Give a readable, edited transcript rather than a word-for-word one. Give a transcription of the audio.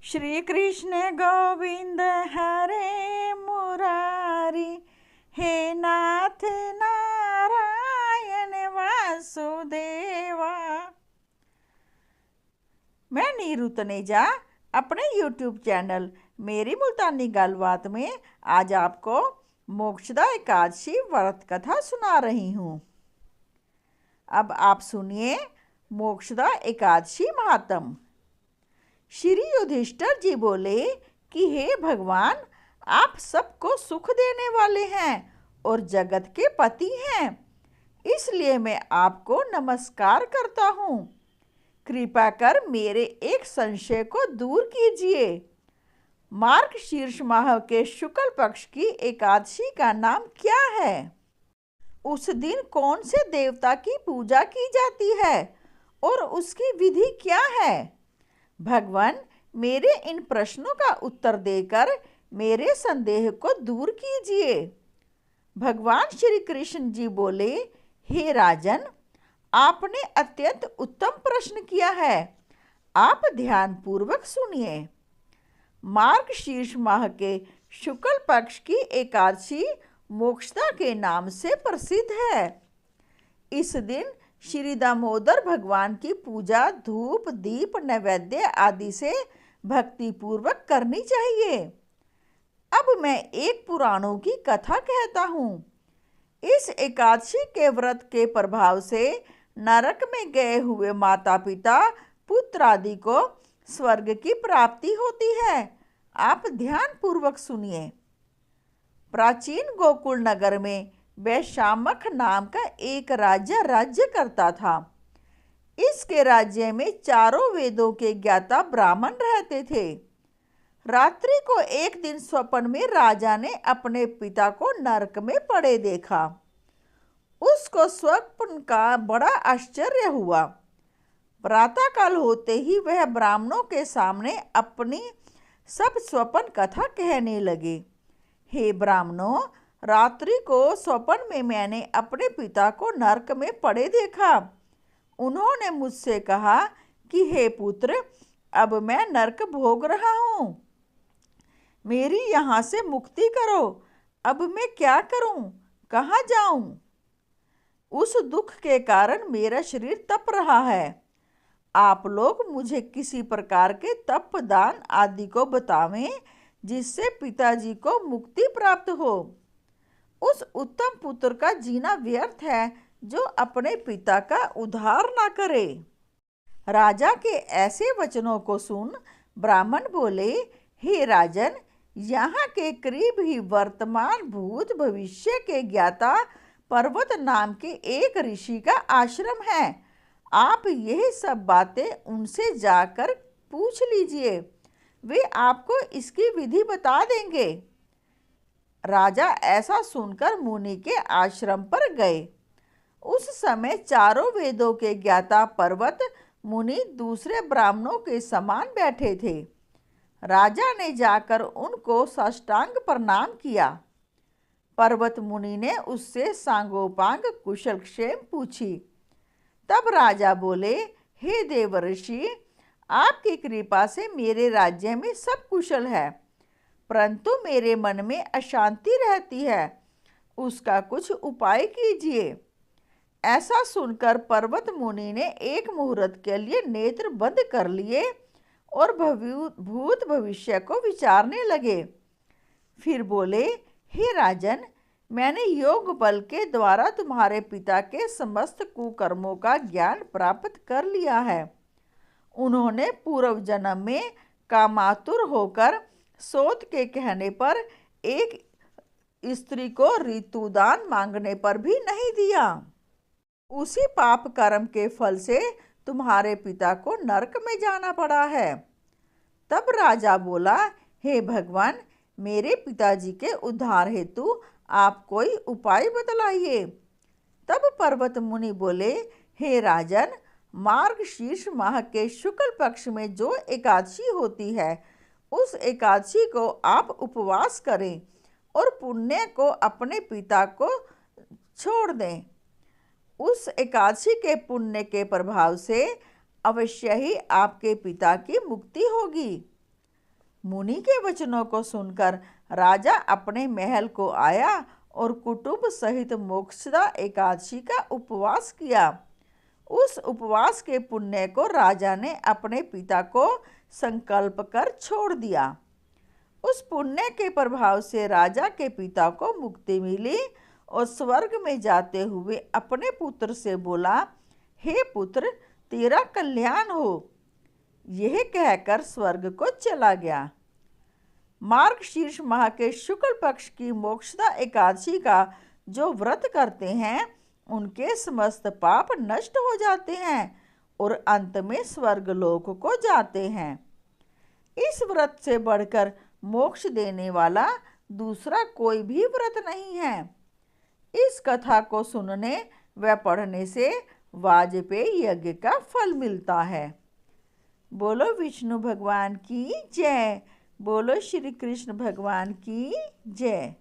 श्री कृष्ण गोविंद हरे मुरारी, हे नाथ नारायण वासुदेवा। मैं नीरू तनेजा अपने YouTube channel मेरी मुल्तानी गलबात में आज आपको मोक्षदा एकादशी व्रत कथा सुना रही हूँ। अब आप सुनिए मोक्षदा एकादशी महात्म। श्री युधिष्ठिर जी बोले कि हे भगवान, आप सबको सुख देने वाले हैं और जगत के पति हैं, इसलिए मैं आपको नमस्कार करता हूँ। कृपा कर मेरे एक संशय को दूर कीजिए। मार्गशीर्ष माह के शुक्ल पक्ष की एकादशी का नाम क्या है? उस दिन कौन से देवता की पूजा की जाती है और उसकी विधि क्या है? भगवान, मेरे इन प्रश्नों का उत्तर देकर मेरे संदेह को दूर कीजिए। भगवान श्री कृष्ण जी बोले, हे राजन, आपने अत्यंत उत्तम प्रश्न किया है। आप ध्यान पूर्वक सुनिए। मार्गशीर्ष माह के शुक्ल पक्ष की एकादशी मोक्षदा के नाम से प्रसिद्ध है। इस दिन श्री दामोदर भगवान की पूजा धूप दीप नैवेद्य आदि से भक्ति पूर्वक करनी चाहिए। अब मैं एक पुराणों की कथा कहता हूँ। इस एकादशी के व्रत के प्रभाव से नरक में गए हुए माता पिता पुत्र आदि को स्वर्ग की प्राप्ति होती है। आप ध्यान पूर्वक सुनिए। प्राचीन गोकुल नगर में वैशामख नाम का एक राजा राज्य करता था। इसके राज्य में चारों वेदों के ज्ञाता ब्राह्मण रहते थे। रात्रि को एक दिन स्वप्न में राजा ने अपने पिता को नरक में पड़े देखा। उसको स्वप्न का बड़ा आश्चर्य हुआ। प्रातःकाल होते ही वह ब्राह्मणों के सामने अपनी सब स्वप्न कथा कहने लगे। हे ब्राह्मणों, रात्रि को स्वप्न में मैंने अपने पिता को नरक में पड़े देखा। उन्होंने मुझसे कहा कि हे पुत्र, अब मैं नरक भोग रहा हूँ, मेरी यहाँ से मुक्ति करो। अब मैं क्या करूँ, कहाँ जाऊँ? उस दुख के कारण मेरा शरीर तप रहा है। आप लोग मुझे किसी प्रकार के तप दान आदि को बतावें जिससे पिताजी को मुक्ति प्राप्त हो। उस उत्तम पुत्र का जीना व्यर्थ है जो अपने पिता का उद्धार ना करे। राजा के ऐसे वचनों को सुन ब्राह्मण बोले, हे राजन, यहाँ के करीब ही वर्तमान भूत भविष्य के ज्ञाता पर्वत नाम के एक ऋषि का आश्रम है। आप यह सब बातें उनसे जाकर पूछ लीजिए, वे आपको इसकी विधि बता देंगे। राजा ऐसा सुनकर मुनि के आश्रम पर गए। उस समय चारों वेदों के ज्ञाता पर्वत मुनि दूसरे ब्राह्मणों के समान बैठे थे। राजा ने जाकर उनको साष्टांग प्रणाम किया। पर्वत मुनि ने उससे सांगोपांग कुशल क्षेम पूछी। तब राजा बोले, हे देवर्षि, आपकी कृपा से मेरे राज्य में सब कुशल है, परंतु मेरे मन में अशांति रहती है, उसका कुछ उपाय कीजिए। ऐसा सुनकर पर्वत मुनि ने एक मुहूर्त के लिए नेत्र बंद कर लिए और भूत भविष्य को विचारने लगे। फिर बोले, हे राजन, मैंने योग बल के द्वारा तुम्हारे पिता के समस्त कुकर्मों का ज्ञान प्राप्त कर लिया है। उन्होंने पूर्व जन्म में कामातुर होकर सोत के कहने पर एक स्त्री को ऋतुदान मांगने पर भी नहीं दिया। उसी पाप कर्म के फल से तुम्हारे पिता को नरक में जाना पड़ा है। तब राजा बोला, हे भगवान, मेरे पिताजी के उद्धार हेतु आप कोई उपाय बतलाइए। तब पर्वत मुनि बोले, हे राजन, मार्गशीर्ष माह के शुक्ल पक्ष में जो एकादशी होती है, उस एकादशी को आप उपवास करें और पुण्य को अपने पिता को छोड़ दें। उस एकादशी के पुण्य के प्रभाव से अवश्य ही आपके पिता की मुक्ति होगी। मुनि के वचनों को सुनकर राजा अपने महल को आया और कुटुंब सहित मोक्षदा एकादशी का उपवास किया। उस उपवास के पुण्य को राजा ने अपने पिता को संकल्प कर छोड़ दिया। उस पुण्य के प्रभाव से राजा के पिता को मुक्ति मिली और स्वर्ग में जाते हुए अपने पुत्र से बोला, हे पुत्र, तेरा कल्याण हो। यह कहकर स्वर्ग को चला गया। मार्गशीर्ष माह के शुक्ल पक्ष की मोक्षदा एकादशी का जो व्रत करते हैं उनके समस्त पाप नष्ट हो जाते हैं और अंत में स्वर्गलोक को जाते हैं। इस व्रत से बढ़कर मोक्ष देने वाला दूसरा कोई भी व्रत नहीं है। इस कथा को सुनने व पढ़ने से वाजपेयी यज्ञ का फल मिलता है। बोलो विष्णु भगवान की जय। बोलो श्री कृष्ण भगवान की जय।